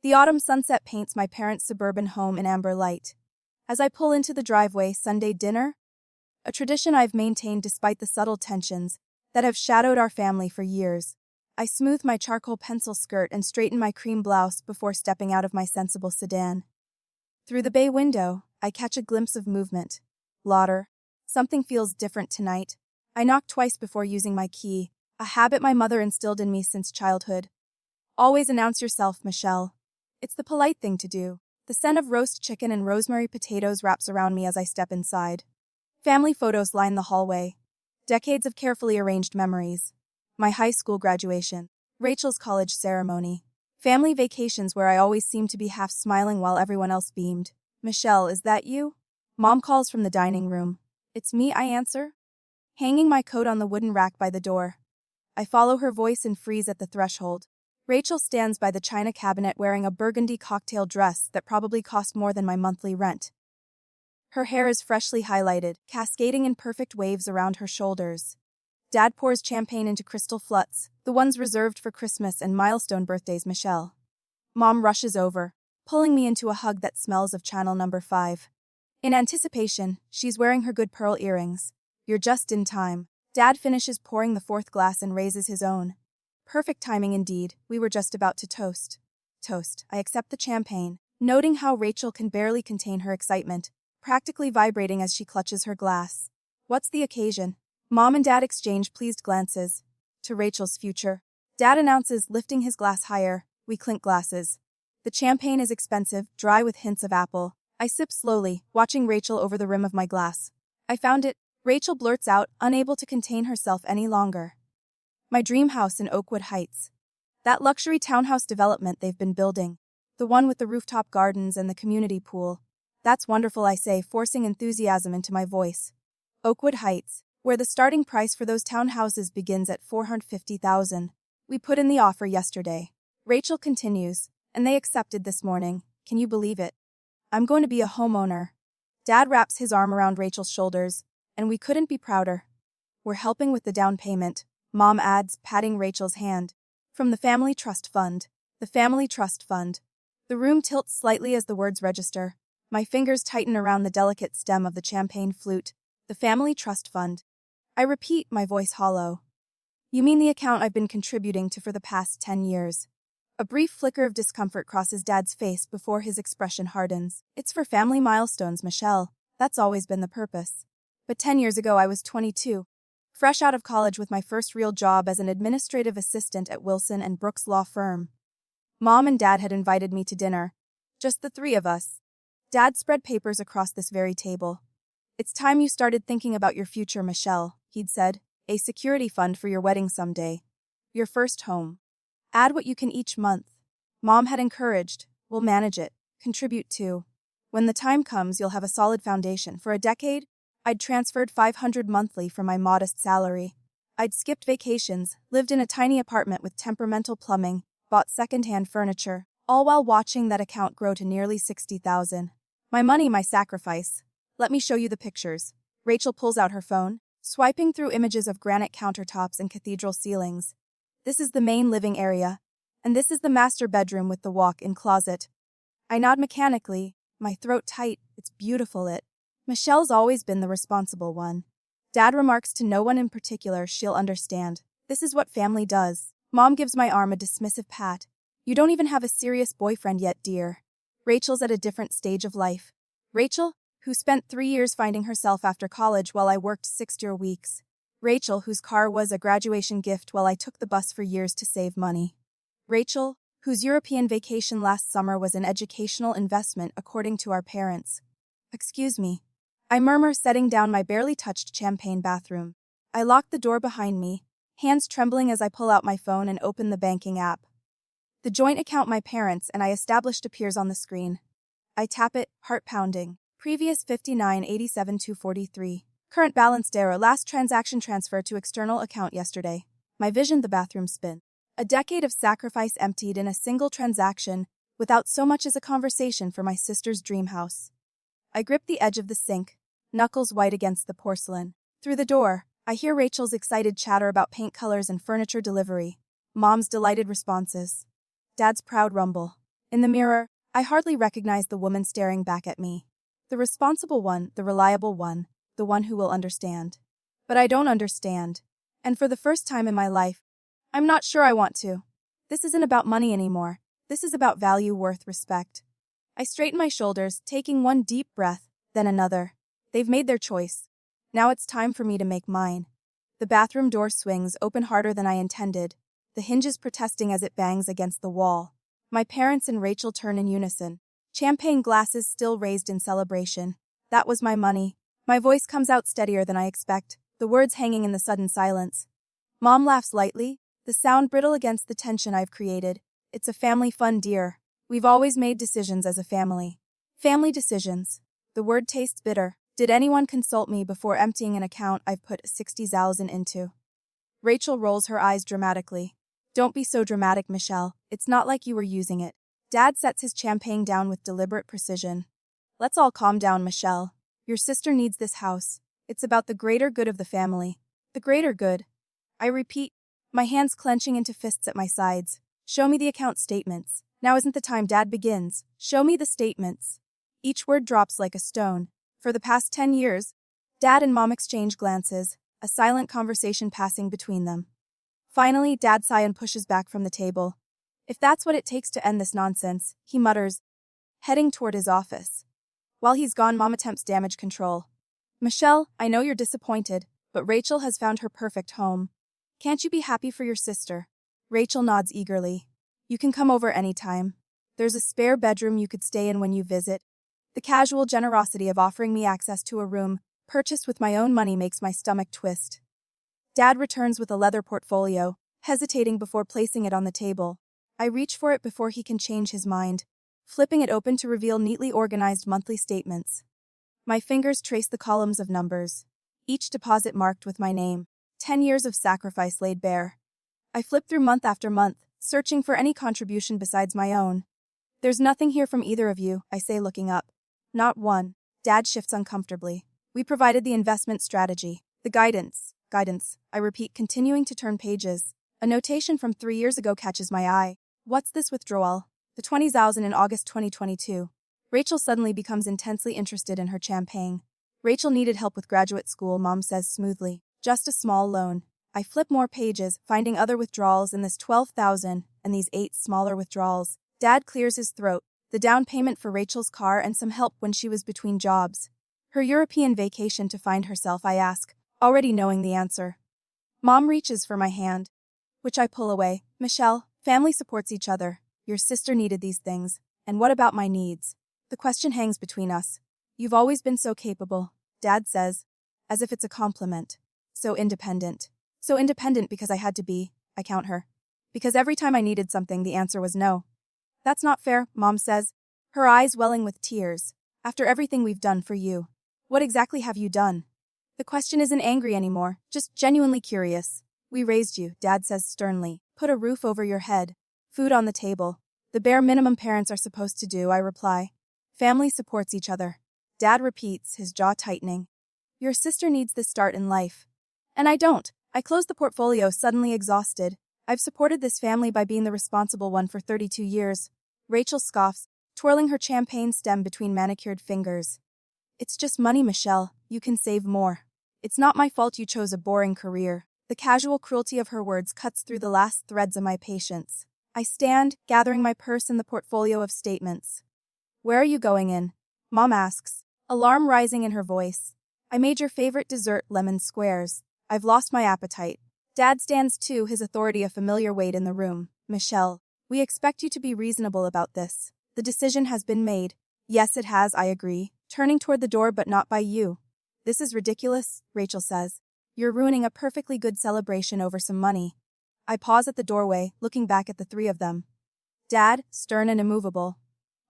The autumn sunset paints my parents' suburban home in amber light. As I pull into the driveway, Sunday dinner? A tradition I've maintained despite the subtle tensions that have shadowed our family for years. I smooth my charcoal pencil skirt and straighten my cream blouse before stepping out of my sensible sedan. Through the bay window, I catch a glimpse of movement. Lauder. Something feels different tonight. I knock twice before using my key, a habit my mother instilled in me since childhood. Always announce yourself, Michelle. It's the polite thing to do. The scent of roast chicken and rosemary potatoes wraps around me as I step inside. Family photos line the hallway. Decades of carefully arranged memories. My high school graduation. Rachel's college ceremony. Family vacations where I always seemed to be half smiling while everyone else beamed. Michelle, is that you? Mom calls from the dining room. It's me, I answer. Hanging my coat on the wooden rack by the door. I follow her voice and freeze at the threshold. Rachel stands by the china cabinet wearing a burgundy cocktail dress that probably cost more than my monthly rent. Her hair is freshly highlighted, cascading in perfect waves around her shoulders. Dad pours champagne into crystal fluts, the ones reserved for Christmas and milestone birthdays. Michelle. Mom rushes over, pulling me into a hug that smells of Channel Number 5. In anticipation, she's wearing her good pearl earrings. You're just in time. Dad finishes pouring the fourth glass and raises his own. Perfect timing indeed, we were just about to toast. Toast. I accept the champagne, noting how Rachel can barely contain her excitement, practically vibrating as she clutches her glass. What's the occasion? Mom and Dad exchange pleased glances. To Rachel's future. Dad announces, lifting his glass higher. We clink glasses. The champagne is expensive, dry with hints of apple. I sip slowly, watching Rachel over the rim of my glass. I found it. Rachel blurts out, unable to contain herself any longer. My dream house in Oakwood Heights. That luxury townhouse development they've been building. The one with the rooftop gardens and the community pool. That's wonderful, I say, forcing enthusiasm into my voice. Oakwood Heights, where the starting price for those townhouses begins at $450,000. We put in the offer yesterday. Rachel continues, and they accepted this morning. Can you believe it? I'm going to be a homeowner. Dad wraps his arm around Rachel's shoulders, and we couldn't be prouder. We're helping with the down payment. Mom adds, patting Rachel's hand. From the Family Trust Fund. The Family Trust Fund. The room tilts slightly as the words register. My fingers tighten around the delicate stem of the champagne flute. The Family Trust Fund. I repeat, my voice hollow. You mean the account I've been contributing to for the past 10 years? A brief flicker of discomfort crosses Dad's face before his expression hardens. It's for family milestones, Michelle. That's always been the purpose. But 10 years ago I was 22. Fresh out of college with my first real job as an administrative assistant at Wilson & Brooks law firm. Mom and Dad had invited me to dinner. Just the three of us. Dad spread papers across this very table. It's time you started thinking about your future, Michelle, he'd said. A security fund for your wedding someday. Your first home. Add what you can each month. Mom had encouraged. We'll manage it. Contribute too. When the time comes, you'll have a solid foundation. For a decade, I'd transferred $500 monthly from my modest salary. I'd skipped vacations, lived in a tiny apartment with temperamental plumbing, bought second-hand furniture, all while watching that account grow to nearly $60,000. My money, my sacrifice. Let me show you the pictures. Rachel pulls out her phone, swiping through images of granite countertops and cathedral ceilings. This is the main living area, and this is the master bedroom with the walk-in closet. I nod mechanically, my throat tight. It's beautiful. Michelle's always been the responsible one. Dad remarks to no one in particular, she'll understand. This is what family does. Mom gives my arm a dismissive pat. You don't even have a serious boyfriend yet, dear. Rachel's at a different stage of life. Rachel, who spent 3 years finding herself after college while I worked 6 weeks. Rachel, whose car was a graduation gift while I took the bus for years to save money. Rachel, whose European vacation last summer was an educational investment according to our parents. Excuse me. I murmur, setting down my barely touched champagne bathroom. I lock the door behind me, hands trembling as I pull out my phone and open the banking app. The joint account my parents and I established appears on the screen. I tap it, heart pounding. Previous 59,87,243. Current balance zero. Last transaction transfer to external account yesterday. My vision, the bathroom spin. A decade of sacrifice emptied in a single transaction, without so much as a conversation for my sister's dream house. I grip the edge of the sink, knuckles white against the porcelain. Through the door, I hear Rachel's excited chatter about paint colors and furniture delivery. Mom's delighted responses. Dad's proud rumble. In the mirror, I hardly recognized the woman staring back at me. The responsible one, the reliable one, the one who will understand. But I don't understand. And for the first time in my life, I'm not sure I want to. This isn't about money anymore. This is about value, worth, respect. I straighten my shoulders, taking one deep breath, then another. They've made their choice. Now it's time for me to make mine. The bathroom door swings open harder than I intended, the hinges protesting as it bangs against the wall. My parents and Rachel turn in unison. Champagne glasses still raised in celebration. That was my money. My voice comes out steadier than I expect, the words hanging in the sudden silence. Mom laughs lightly, the sound brittle against the tension I've created. It's a family fun, dear. We've always made decisions as a family. Family decisions. The word tastes bitter. Did anyone consult me before emptying an account I've put 60,000 into? Rachel rolls her eyes dramatically. Don't be so dramatic, Michelle. It's not like you were using it. Dad sets his champagne down with deliberate precision. Let's all calm down, Michelle. Your sister needs this house. It's about the greater good of the family. The greater good. I repeat, my hands clenching into fists at my sides. Show me the account statements. Now isn't the time, Dad begins. Show me the statements. Each word drops like a stone. For the past 10 years, Dad and Mom exchange glances, a silent conversation passing between them. Finally, Dad sighs and pushes back from the table. If that's what it takes to end this nonsense, he mutters, heading toward his office. While he's gone, Mom attempts damage control. Michelle, I know you're disappointed, but Rachel has found her perfect home. Can't you be happy for your sister? Rachel nods eagerly. You can come over anytime. There's a spare bedroom you could stay in when you visit. The casual generosity of offering me access to a room purchased with my own money makes my stomach twist. Dad returns with a leather portfolio, hesitating before placing it on the table. I reach for it before he can change his mind, flipping it open to reveal neatly organized monthly statements. My fingers trace the columns of numbers, each deposit marked with my name. 10 years of sacrifice laid bare. I flip through month after month, searching for any contribution besides my own. There's nothing here from either of you, I say, looking up. Not one. Dad shifts uncomfortably. We provided the investment strategy, the guidance, I repeat, continuing to turn pages. A notation from 3 years ago catches my eye. What's this withdrawal? The 20,000 in August 2022. Rachel suddenly becomes intensely interested in her champagne. Rachel needed help with graduate school, Mom says smoothly. Just a small loan. I flip more pages, finding other withdrawals in this 12,000 and these 8 smaller withdrawals. Dad clears his throat. The down payment for Rachel's car and some help when she was between jobs. Her European vacation to find herself, I ask, already knowing the answer. Mom reaches for my hand, which I pull away. Michelle, family supports each other. Your sister needed these things. And what about my needs? The question hangs between us. You've always been so capable, Dad says, as if it's a compliment. So independent. So independent because I had to be, I count her. Because every time I needed something, the answer was no. That's not fair, Mom says, her eyes welling with tears. After everything we've done for you. What exactly have you done? The question isn't angry anymore, just genuinely curious. We raised you, Dad says sternly. Put a roof over your head. Food on the table. The bare minimum parents are supposed to do, I reply. Family supports each other. Dad repeats, his jaw tightening. Your sister needs this start in life. And I don't. I close the portfolio, suddenly exhausted. I've supported this family by being the responsible one for 32 years. Rachel scoffs, twirling her champagne stem between manicured fingers. It's just money, Michelle. You can save more. It's not my fault you chose a boring career. The casual cruelty of her words cuts through the last threads of my patience. I stand, gathering my purse and the portfolio of statements. Where are you going in? Mom asks, alarm rising in her voice. I made your favorite dessert, lemon squares. I've lost my appetite. Dad stands too, his authority a familiar weight in the room. Michelle, we expect you to be reasonable about this. The decision has been made. Yes, it has, I agree, turning toward the door, but not by you. This is ridiculous, Rachel says. You're ruining a perfectly good celebration over some money. I pause at the doorway, looking back at the three of them. Dad, stern and immovable.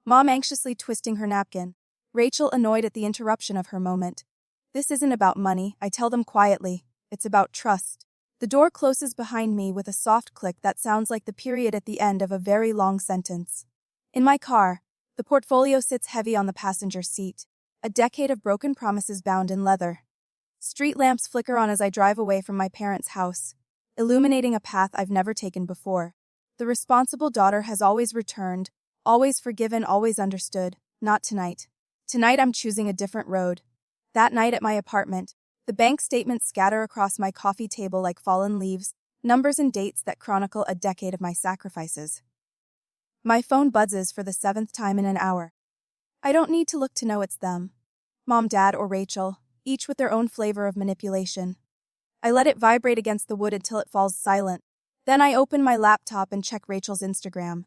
Mom anxiously twisting her napkin. Rachel annoyed at the interruption of her moment. This isn't about money, I tell them quietly. It's about trust. The door closes behind me with a soft click that sounds like the period at the end of a very long sentence. In my car, the portfolio sits heavy on the passenger seat. A decade of broken promises bound in leather. Street lamps flicker on as I drive away from my parents' house, illuminating a path I've never taken before. The responsible daughter has always returned, Always forgiven, always understood. Not tonight. Tonight I'm choosing a different road. That night at my apartment, the bank statements scatter across my coffee table like fallen leaves, numbers and dates that chronicle a decade of my sacrifices. My phone buzzes for the 7th time in an hour. I don't need to look to know it's them. Mom, Dad, or Rachel, each with their own flavor of manipulation. I let it vibrate against the wood until it falls silent. Then I open my laptop and check Rachel's Instagram.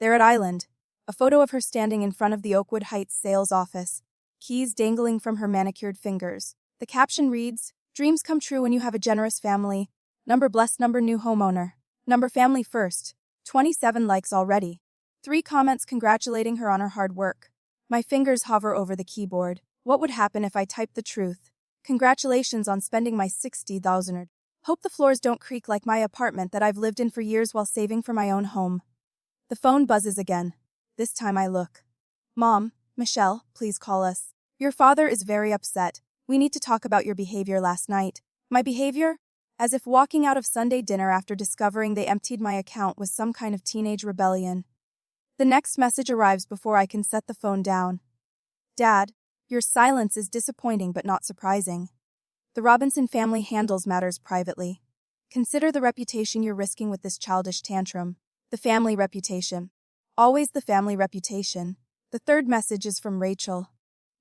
They're at Island. A photo of her standing in front of the Oakwood Heights sales office, keys dangling from her manicured fingers. The caption reads, "Dreams come true when you have a generous family. Number blessed, number new homeowner. Number family first." 27 likes already. 3 comments congratulating her on her hard work. My fingers hover over the keyboard. What would happen if I typed the truth? Congratulations on spending my 60,000. Hope the floors don't creak like my apartment that I've lived in for years while saving for my own home. The phone buzzes again. This time I look. Mom, Michelle, please call us. Your father is very upset. We need to talk about your behavior last night. My behavior? As if walking out of Sunday dinner after discovering they emptied my account was some kind of teenage rebellion. The next message arrives before I can set the phone down. Dad, your silence is disappointing but not surprising. The Robinson family handles matters privately. Consider the reputation you're risking with this childish tantrum. The family reputation. Always the family reputation. The third message is from Rachel.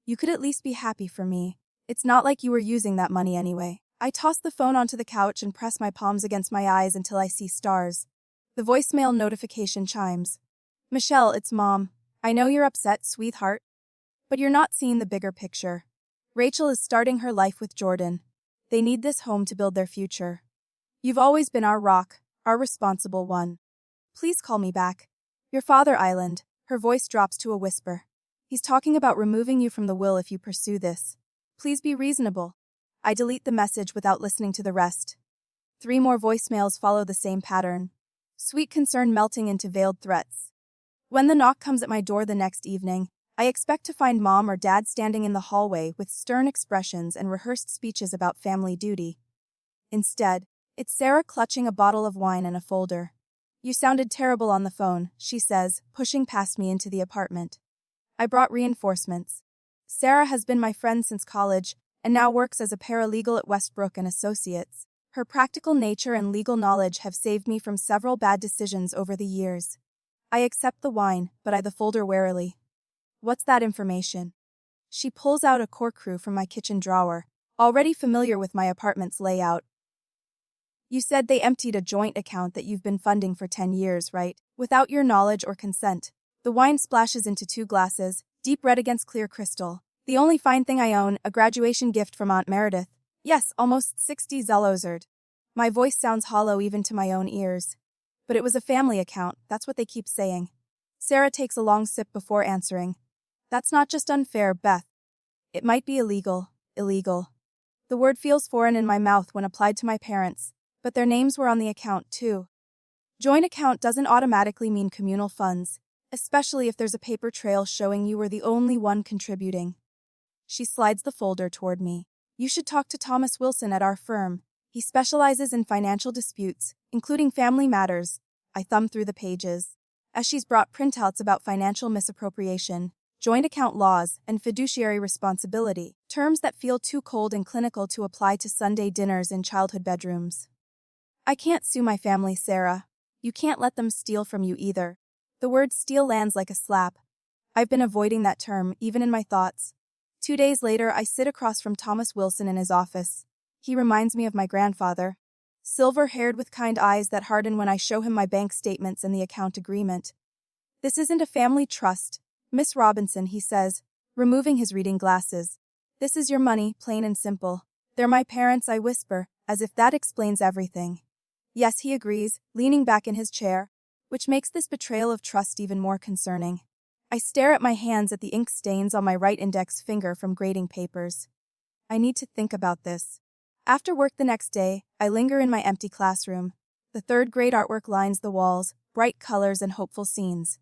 You could at least be happy for me. It's not like you were using that money anyway. I toss the phone onto the couch and press my palms against my eyes until I see stars. The voicemail notification chimes. Michelle, it's Mom. I know you're upset, sweetheart. But you're not seeing the bigger picture. Rachel is starting her life with Jordan. They need this home to build their future. You've always been our rock, our responsible one. Please call me back. Your father, Island. Her voice drops to a whisper. He's talking about removing you from the will if you pursue this. Please be reasonable. I delete the message without listening to the rest. 3 more voicemails follow the same pattern. Sweet concern melting into veiled threats. When the knock comes at my door the next evening, I expect to find Mom or Dad standing in the hallway with stern expressions and rehearsed speeches about family duty. Instead, it's Sarah clutching a bottle of wine and a folder. You sounded terrible on the phone, she says, pushing past me into the apartment. I brought reinforcements. Sarah has been my friend since college and now works as a paralegal at Westbrook and Associates. Her practical nature and legal knowledge have saved me from several bad decisions over the years. I accept the wine, but eye the folder warily. What's that information? She pulls out a corkscrew from my kitchen drawer, already familiar with my apartment's layout. You said they emptied a joint account that you've been funding for 10 years, right? Without your knowledge or consent. The wine splashes into 2 glasses, deep red against clear crystal. The only fine thing I own, a graduation gift from Aunt Meredith. Yes, almost 60 zlozerd. My voice sounds hollow even to my own ears. But it was a family account, that's what they keep saying. Sarah takes a long sip before answering. That's not just unfair, Beth. It might be illegal. The word feels foreign in my mouth when applied to my parents, but their names were on the account too. Joint account doesn't automatically mean communal funds, especially if there's a paper trail showing you were the only one contributing. She slides the folder toward me. You should talk to Thomas Wilson at our firm. He specializes in financial disputes, including family matters. I thumb through the pages. As she's brought printouts about financial misappropriation, joint account laws, and fiduciary responsibility, terms that feel too cold and clinical to apply to Sunday dinners in childhood bedrooms. I can't sue my family, Sarah. You can't let them steal from you either. The word steal lands like a slap. I've been avoiding that term, even in my thoughts. 2 days later, I sit across from Thomas Wilson in his office. He reminds me of my grandfather. Silver-haired with kind eyes that harden when I show him my bank statements and the account agreement. This isn't a family trust, Miss Robinson, he says, removing his reading glasses. This is your money, plain and simple. They're my parents, I whisper, as if that explains everything. Yes, he agrees, leaning back in his chair, which makes this betrayal of trust even more concerning. I stare at my hands at the ink stains on my right index finger from grading papers. I need to think about this. After work the next day, I linger in my empty classroom. The 3rd grade artwork lines the walls, bright colors and hopeful scenes.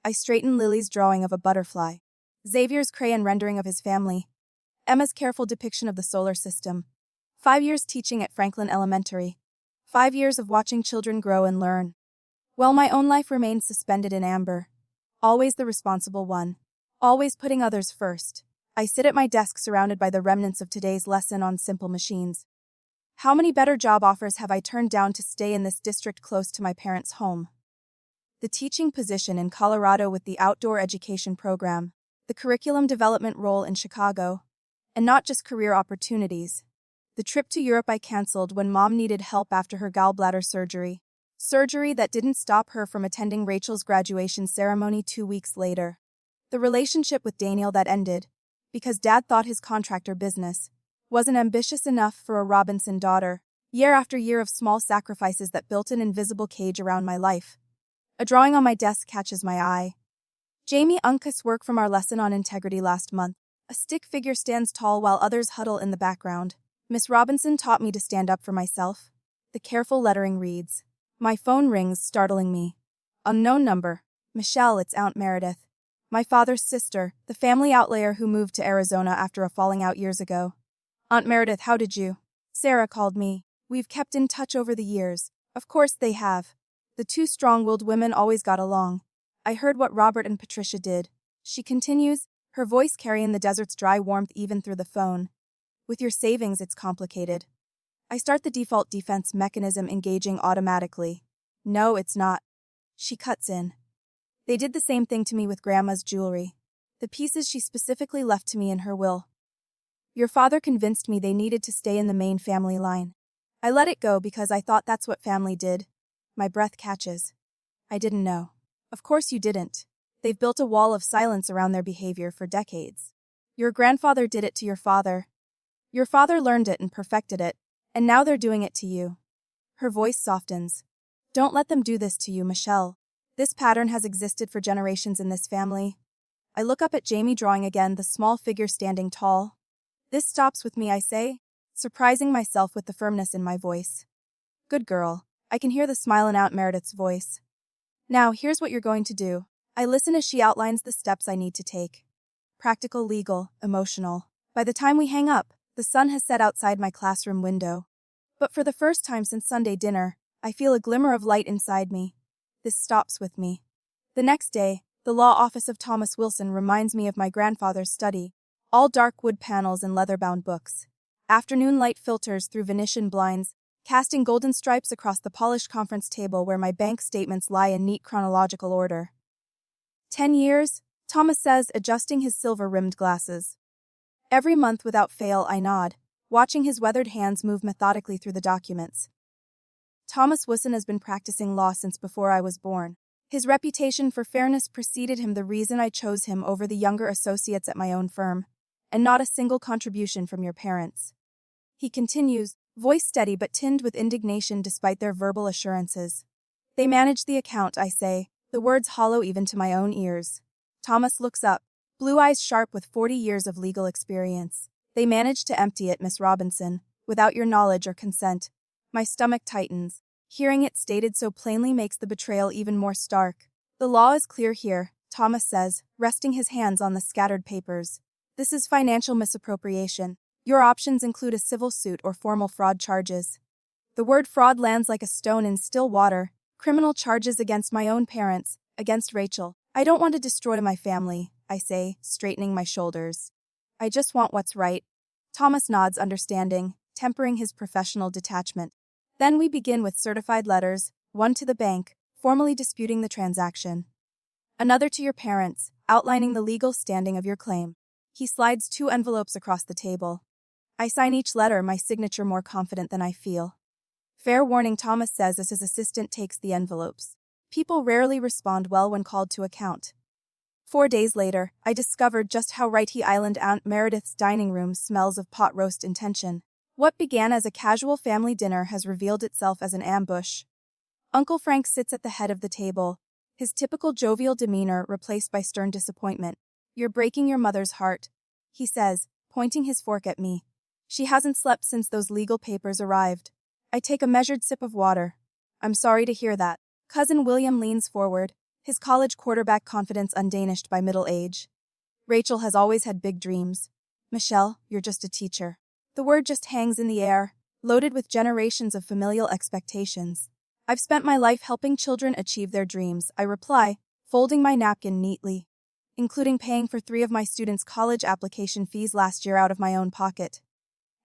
I straighten Lily's drawing of a butterfly, Xavier's crayon rendering of his family, Emma's careful depiction of the solar system. 5 years teaching at Franklin Elementary. 5 years of watching children grow and learn. While my own life remains suspended in amber. Always the responsible one. Always putting others first. I sit at my desk surrounded by the remnants of today's lesson on simple machines. How many better job offers have I turned down to stay in this district close to my parents' home? The teaching position in Colorado with the outdoor education program, the curriculum development role in Chicago, and not just career opportunities. The trip to Europe I canceled when Mom needed help after her gallbladder surgery. Surgery that didn't stop her from attending Rachel's graduation ceremony 2 weeks later. The relationship with Daniel that ended, because Dad thought his contractor business wasn't ambitious enough for a Robinson daughter. Year after year of small sacrifices that built an invisible cage around my life. A drawing on my desk catches my eye. Jamie Uncas' work from our lesson on integrity last month. A stick figure stands tall while others huddle in the background. Miss Robinson taught me to stand up for myself. The careful lettering reads. My phone rings, startling me. Unknown number. Michelle, it's Aunt Meredith. My father's sister, the family outlier who moved to Arizona after a falling out years ago. Aunt Meredith, how did you? Sarah called me. We've kept in touch over the years. Of course they have. The two strong-willed women always got along. I heard what Robert and Patricia did. She continues, her voice carrying the desert's dry warmth even through the phone. With your savings, it's complicated. I start the default defense mechanism engaging automatically. No, it's not. She cuts in. They did the same thing to me with Grandma's jewelry. The pieces she specifically left to me in her will. Your father convinced me they needed to stay in the main family line. I let it go because I thought that's what family did. My breath catches. I didn't know. Of course you didn't. They've built a wall of silence around their behavior for decades. Your grandfather did it to your father. Your father learned it and perfected it, and now they're doing it to you. Her voice softens. Don't let them do this to you, Michelle. This pattern has existed for generations in this family. I look up at Jamie drawing again, the small figure standing tall. This stops with me, I say, surprising myself with the firmness in my voice. Good girl. I can hear the smile in Aunt Meredith's voice. Now, here's what you're going to do. I listen as she outlines the steps I need to take. Practical, legal, emotional. By the time we hang up, the sun has set outside my classroom window. But for the first time since Sunday dinner, I feel a glimmer of light inside me. This stops with me. The next day, the law office of Thomas Wilson reminds me of my grandfather's study. All dark wood panels and leather-bound books. Afternoon light filters through Venetian blinds, casting golden stripes across the polished conference table where my bank statements lie in neat chronological order. 10 years, Thomas says, adjusting his silver-rimmed glasses. Every month without fail I nod, watching his weathered hands move methodically through the documents. Thomas Wilson has been practicing law since before I was born. His reputation for fairness preceded him, the reason I chose him over the younger associates at my own firm, and not a single contribution from your parents. He continues, voice steady but tinged with indignation despite their verbal assurances. They manage the account, I say, the words hollow even to my own ears. Thomas looks up, blue eyes sharp with 40 years of legal experience. They managed to empty it, Miss Robinson, without your knowledge or consent. My stomach tightens. Hearing it stated so plainly makes the betrayal even more stark. The law is clear here, Thomas says, resting his hands on the scattered papers. This is financial misappropriation. Your options include a civil suit or formal fraud charges. The word fraud lands like a stone in still water. Criminal charges against my own parents, against Rachel. I don't want to destroy my family, I say, straightening my shoulders. I just want what's right. Thomas nods, understanding, tempering his professional detachment. Then we begin with certified letters, one to the bank, formally disputing the transaction. Another to your parents, outlining the legal standing of your claim. He slides 2 envelopes across the table. I sign each letter, my signature more confident than I feel. Fair warning, Thomas says as his assistant takes the envelopes. People rarely respond well when called to account. 4 days later, I discovered just how right he Island Aunt Meredith's dining room smells of pot roast intention. What began as a casual family dinner has revealed itself as an ambush. Uncle Frank sits at the head of the table, his typical jovial demeanor replaced by stern disappointment. You're breaking your mother's heart, he says, pointing his fork at me. She hasn't slept since those legal papers arrived. I take a measured sip of water. I'm sorry to hear that. Cousin William leans forward, his college quarterback confidence undiminished by middle age. Rachel has always had big dreams. Michelle, you're just a teacher. The word just hangs in the air, loaded with generations of familial expectations. I've spent my life helping children achieve their dreams, I reply, folding my napkin neatly, including paying for 3 of my students' college application fees last year out of my own pocket.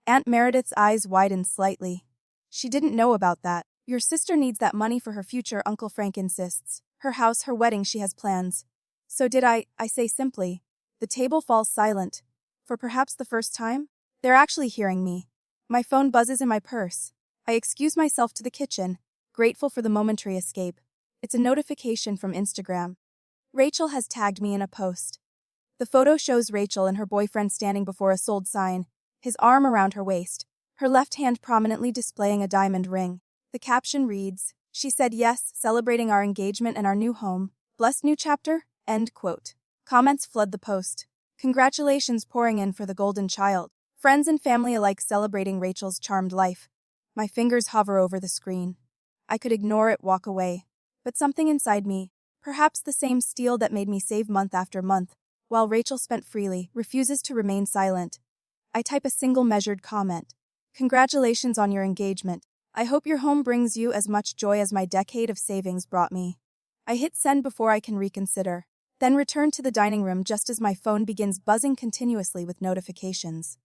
Aunt Meredith's eyes widened slightly. She didn't know about that. Your sister needs that money for her future, Uncle Frank insists. Her house, her wedding, she has plans. So did I say simply. The table falls silent. For perhaps the first time? They're actually hearing me. My phone buzzes in my purse. I excuse myself to the kitchen, grateful for the momentary escape. It's a notification from Instagram. Rachel has tagged me in a post. The photo shows Rachel and her boyfriend standing before a sold sign, his arm around her waist, her left hand prominently displaying a diamond ring. The caption reads, "She said yes, celebrating our engagement and our new home. Blessed new chapter?" End quote. Comments flood the post. Congratulations pouring in for the golden child. Friends and family alike celebrating Rachel's charmed life. My fingers hover over the screen. I could ignore it, walk away. But something inside me, perhaps the same steel that made me save month after month, while Rachel spent freely, refuses to remain silent. I type a single measured comment. Congratulations on your engagement. I hope your home brings you as much joy as my decade of savings brought me. I hit send before I can reconsider, then return to the dining room just as my phone begins buzzing continuously with notifications.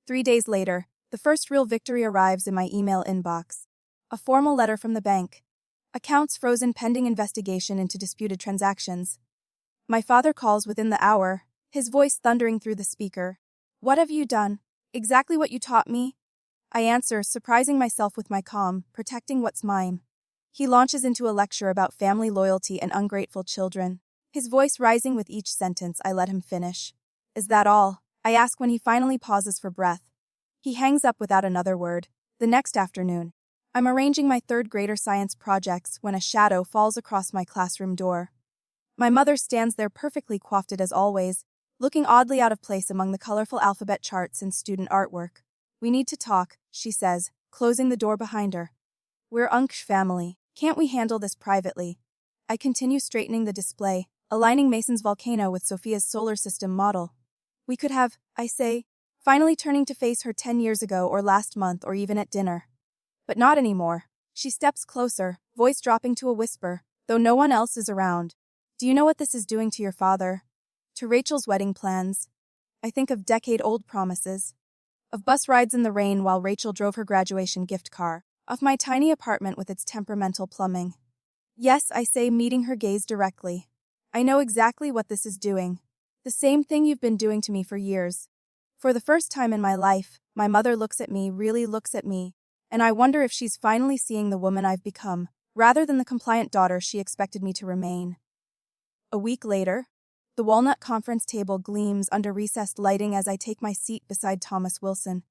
3 days later, the first real victory arrives in my email inbox. A formal letter from the bank. Accounts frozen pending investigation into disputed transactions. My father calls within the hour, his voice thundering through the speaker. What have you done? Exactly what you taught me? I answer, surprising myself with my calm, protecting what's mine. He launches into a lecture about family loyalty and ungrateful children, his voice rising with each sentence I let him finish. Is that all? I ask when he finally pauses for breath. He hangs up without another word. The next afternoon, I'm arranging my third-grader science projects when a shadow falls across my classroom door. My mother stands there perfectly coiffed as always, looking oddly out of place among the colorful alphabet charts and student artwork. We need to talk, she says, closing the door behind her. We're Unk's family. Can't we handle this privately? I continue straightening the display, aligning Mason's volcano with Sophia's solar system model. We could have, I say, finally turning to face her 10 years ago or last month or even at dinner. But not anymore. She steps closer, voice dropping to a whisper, though no one else is around. Do you know what this is doing to your father? To Rachel's wedding plans? I think of decade-old promises. Of bus rides in the rain while Rachel drove her graduation gift car. Of my tiny apartment with its temperamental plumbing. Yes, I say, meeting her gaze directly. I know exactly what this is doing. The same thing you've been doing to me for years. For the first time in my life, my mother looks at me, really looks at me, and I wonder if she's finally seeing the woman I've become, rather than the compliant daughter she expected me to remain. A week later, the walnut conference table gleams under recessed lighting as I take my seat beside Thomas Wilson.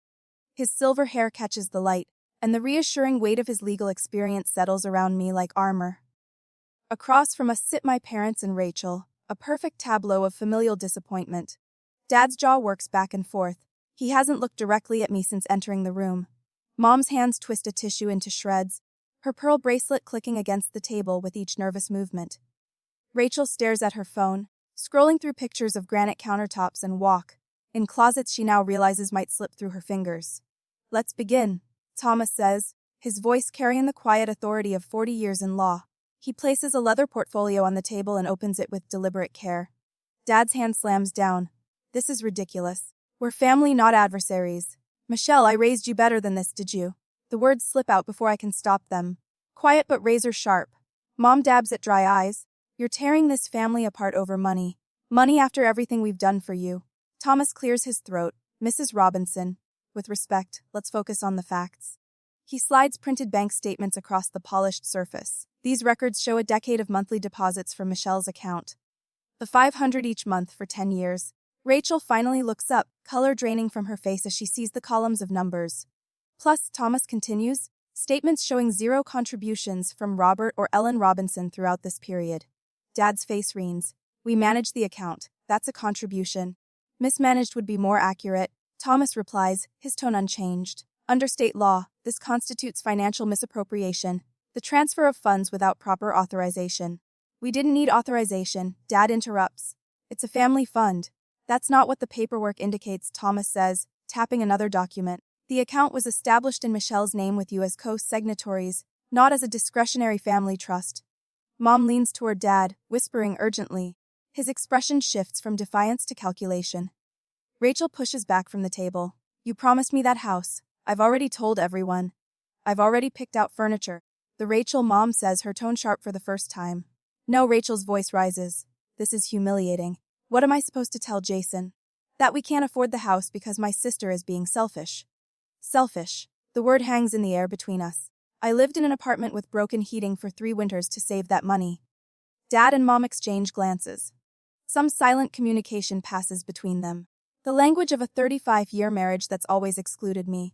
His silver hair catches the light, and the reassuring weight of his legal experience settles around me like armor. Across from us sit my parents and Rachel, a perfect tableau of familial disappointment. Dad's jaw works back and forth. He hasn't looked directly at me since entering the room. Mom's hands twist a tissue into shreds, her pearl bracelet clicking against the table with each nervous movement. Rachel stares at her phone, scrolling through pictures of granite countertops and walk, in closets she now realizes might slip through her fingers. Let's begin, Thomas says, his voice carrying the quiet authority of 40 years in law. He places a leather portfolio on the table and opens it with deliberate care. Dad's hand slams down. This is ridiculous. We're family, not adversaries. Michelle, I raised you better than this, did you? The words slip out before I can stop them. Quiet but razor sharp. Mom dabs at dry eyes. You're tearing this family apart over money. Money after everything we've done for you. Thomas clears his throat. Mrs. Robinson. With respect, let's focus on the facts. He slides printed bank statements across the polished surface. These records show a decade of monthly deposits from Michelle's account. The $500 each month for 10 years. Rachel finally looks up, color draining from her face as she sees the columns of numbers. Plus, Thomas continues, statements showing 0 contributions from Robert or Ellen Robinson throughout this period. Dad's face reens. We manage the account. That's a contribution. Mismanaged would be more accurate. Thomas replies, his tone unchanged. Under state law, this constitutes financial misappropriation, the transfer of funds without proper authorization. We didn't need authorization, Dad interrupts. It's a family fund. That's not what the paperwork indicates, Thomas says, tapping another document. The account was established in Michelle's name with you as co-signatories, not as a discretionary family trust. Mom leans toward Dad, whispering urgently. His expression shifts from defiance to calculation. Rachel pushes back from the table. You promised me that house. I've already told everyone. I've already picked out furniture. The Rachel mom says, her tone sharp for the first time. No, Rachel's voice rises. This is humiliating. What am I supposed to tell Jason? That we can't afford the house because my sister is being selfish. Selfish. The word hangs in the air between us. I lived in an apartment with broken heating for 3 winters to save that money. Dad and Mom exchange glances. Some silent communication passes between them. The language of a 35-year marriage that's always excluded me.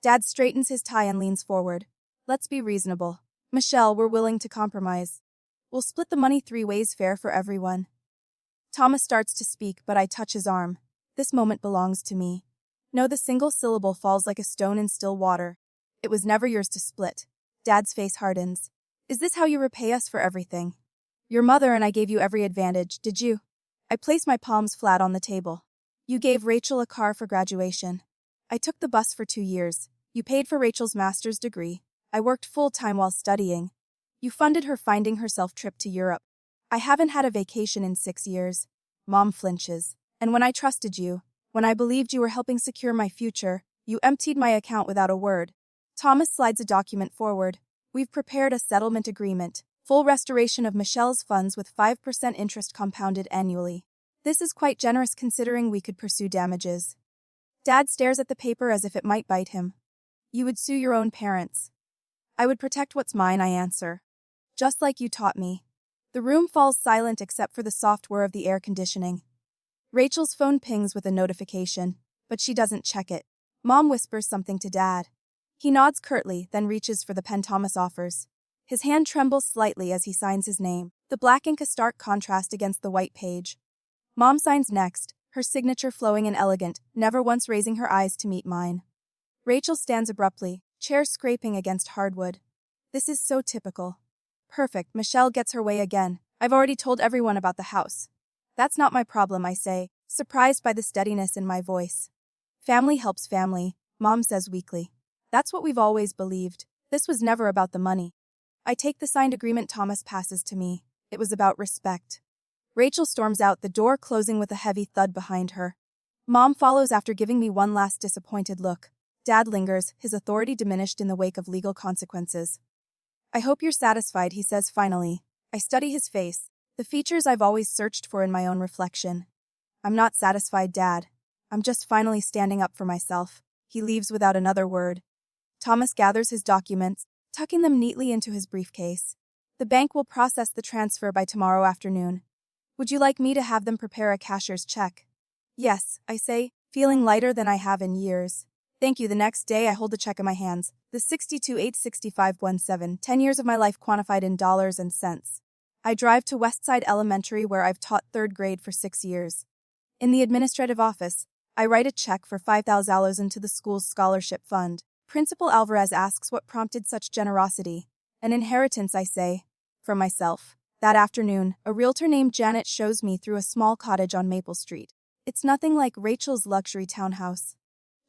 Dad straightens his tie and leans forward. Let's be reasonable. Michelle, we're willing to compromise. We'll split the money 3 ways, fair for everyone. Thomas starts to speak, but I touch his arm. This moment belongs to me. No, the single syllable falls like a stone in still water. It was never yours to split. Dad's face hardens. Is this how you repay us for everything? Your mother and I gave you every advantage, did you? I place my palms flat on the table. You gave Rachel a car for graduation. I took the bus for 2 years. You paid for Rachel's master's degree. I worked full-time while studying. You funded her finding herself trip to Europe. I haven't had a vacation in 6 years. Mom flinches. And when I trusted you, when I believed you were helping secure my future, you emptied my account without a word. Thomas slides a document forward. We've prepared a settlement agreement. Full restoration of Michelle's funds with 5% interest compounded annually. This is quite generous considering we could pursue damages. Dad stares at the paper as if it might bite him. You would sue your own parents. I would protect what's mine, I answer. Just like you taught me. The room falls silent except for the soft whir of the air conditioning. Rachel's phone pings with a notification, but she doesn't check it. Mom whispers something to Dad. He nods curtly, then reaches for the pen Thomas offers. His hand trembles slightly as he signs his name, the black ink a stark contrast against the white page. Mom signs next, her signature flowing and elegant, never once raising her eyes to meet mine. Rachel stands abruptly, chair scraping against hardwood. This is so typical. Perfect, Michelle gets her way again. I've already told everyone about the house. That's not my problem, I say, surprised by the steadiness in my voice. Family helps family, Mom says weakly. That's what we've always believed. This was never about the money. I take the signed agreement Thomas passes to me. It was about respect. Rachel storms out, the door closing with a heavy thud behind her. Mom follows after giving me one last disappointed look. Dad lingers, his authority diminished in the wake of legal consequences. I hope you're satisfied, he says finally. I study his face, the features I've always searched for in my own reflection. I'm not satisfied, Dad. I'm just finally standing up for myself. He leaves without another word. Thomas gathers his documents, tucking them neatly into his briefcase. The bank will process the transfer by tomorrow afternoon. Would you like me to have them prepare a cashier's check? Yes, I say, feeling lighter than I have in years. Thank you. The next day I hold the check in my hands. The 62,865.17, 10 years of my life quantified in dollars and cents. I drive to Westside Elementary where I've taught 3rd grade for 6 years. In the administrative office, I write a check for $5,000 into the school's scholarship fund. Principal Alvarez asks what prompted such generosity. An inheritance, I say. For myself. That afternoon, a realtor named Janet shows me through a small cottage on Maple Street. It's nothing like Rachel's luxury townhouse.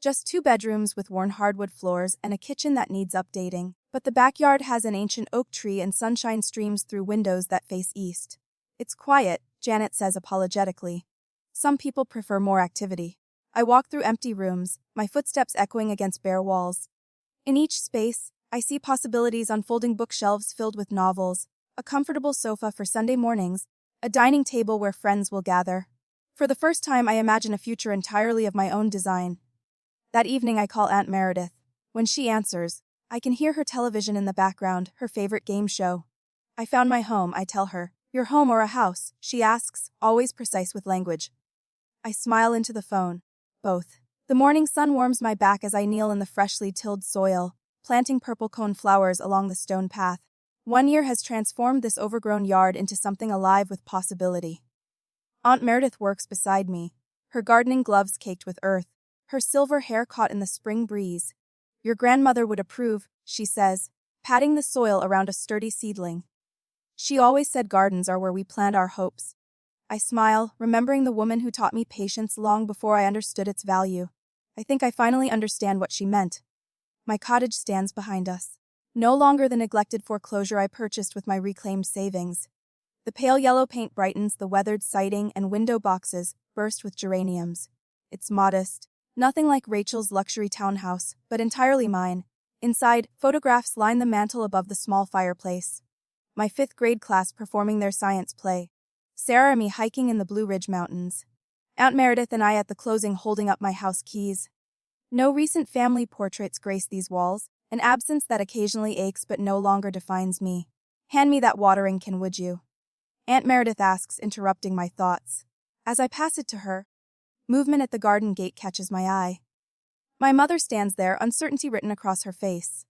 Just 2 bedrooms with worn hardwood floors and a kitchen that needs updating. But the backyard has an ancient oak tree and sunshine streams through windows that face east. It's quiet, Janet says apologetically. Some people prefer more activity. I walk through empty rooms, my footsteps echoing against bare walls. In each space, I see possibilities: unfolding bookshelves filled with novels, a comfortable sofa for Sunday mornings, a dining table where friends will gather. For the first time, I imagine a future entirely of my own design. That evening, I call Aunt Meredith. When she answers, I can hear her television in the background, her favorite game show. I found my home, I tell her. Your home or a house? She asks, always precise with language. I smile into the phone. Both. The morning sun warms my back as I kneel in the freshly tilled soil, planting purple cone flowers along the stone path. 1 year has transformed this overgrown yard into something alive with possibility. Aunt Meredith works beside me, her gardening gloves caked with earth, her silver hair caught in the spring breeze. Your grandmother would approve, she says, patting the soil around a sturdy seedling. She always said gardens are where we plant our hopes. I smile, remembering the woman who taught me patience long before I understood its value. I think I finally understand what she meant. My cottage stands behind us. No longer the neglected foreclosure I purchased with my reclaimed savings. The pale yellow paint brightens the weathered siding and window boxes burst with geraniums. It's modest, nothing like Rachel's luxury townhouse, but entirely mine. Inside, photographs line the mantel above the small fireplace. My fifth-grade class performing their science play. Sarah and me hiking in the Blue Ridge Mountains. Aunt Meredith and I at the closing holding up my house keys. No recent family portraits grace these walls, an absence that occasionally aches but no longer defines me. Hand me that watering can, would you? Aunt Meredith asks, interrupting my thoughts. As I pass it to her, movement at the garden gate catches my eye. My mother stands there, uncertainty written across her face.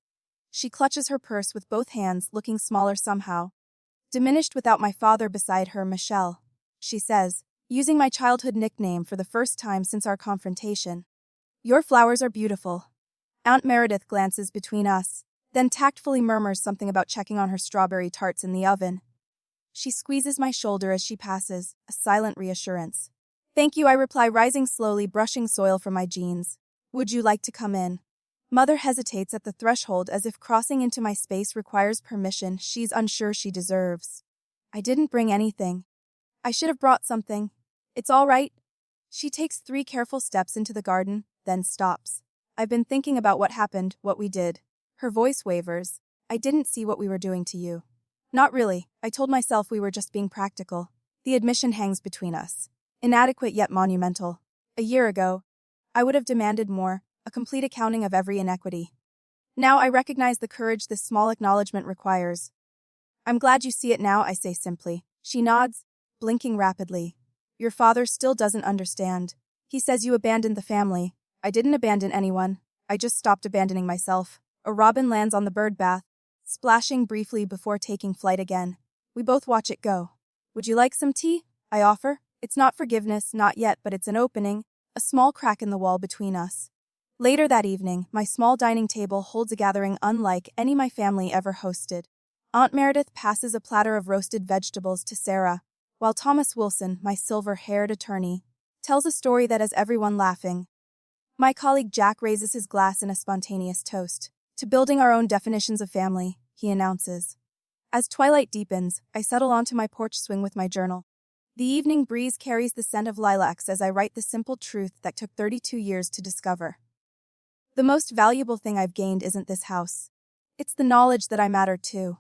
She clutches her purse with both hands, looking smaller somehow. Diminished without my father beside her, Michelle, she says, using my childhood nickname for the first time since our confrontation. Your flowers are beautiful. Aunt Meredith glances between us, then tactfully murmurs something about checking on her strawberry tarts in the oven. She squeezes my shoulder as she passes, a silent reassurance. Thank you, I reply, rising slowly, brushing soil from my jeans. Would you like to come in? Mother hesitates at the threshold as if crossing into my space requires permission she's unsure she deserves. I didn't bring anything. I should have brought something. It's all right. She takes 3 careful steps into the garden, then stops. I've been thinking about what happened, what we did. Her voice wavers. I didn't see what we were doing to you. Not really. I told myself we were just being practical. The admission hangs between us. Inadequate yet monumental. A year ago, I would have demanded more, a complete accounting of every inequity. Now I recognize the courage this small acknowledgement requires. I'm glad you see it now, I say simply. She nods, blinking rapidly. Your father still doesn't understand. He says you abandoned the family. I didn't abandon anyone. I just stopped abandoning myself. A robin lands on the bird bath, splashing briefly before taking flight again. We both watch it go. Would you like some tea? I offer. It's not forgiveness, not yet, but it's an opening, a small crack in the wall between us. Later that evening, my small dining table holds a gathering unlike any my family ever hosted. Aunt Meredith passes a platter of roasted vegetables to Sarah, while Thomas Wilson, my silver-haired attorney, tells a story that has everyone laughing. My colleague Jack raises his glass in a spontaneous toast. To building our own definitions of family, he announces. As twilight deepens, I settle onto my porch swing with my journal. The evening breeze carries the scent of lilacs as I write the simple truth that took 32 years to discover. The most valuable thing I've gained isn't this house. It's the knowledge that I matter too.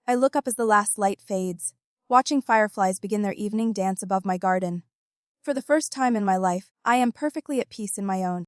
I look up as the last light fades, watching fireflies begin their evening dance above my garden. For the first time in my life, I am perfectly at peace in my own.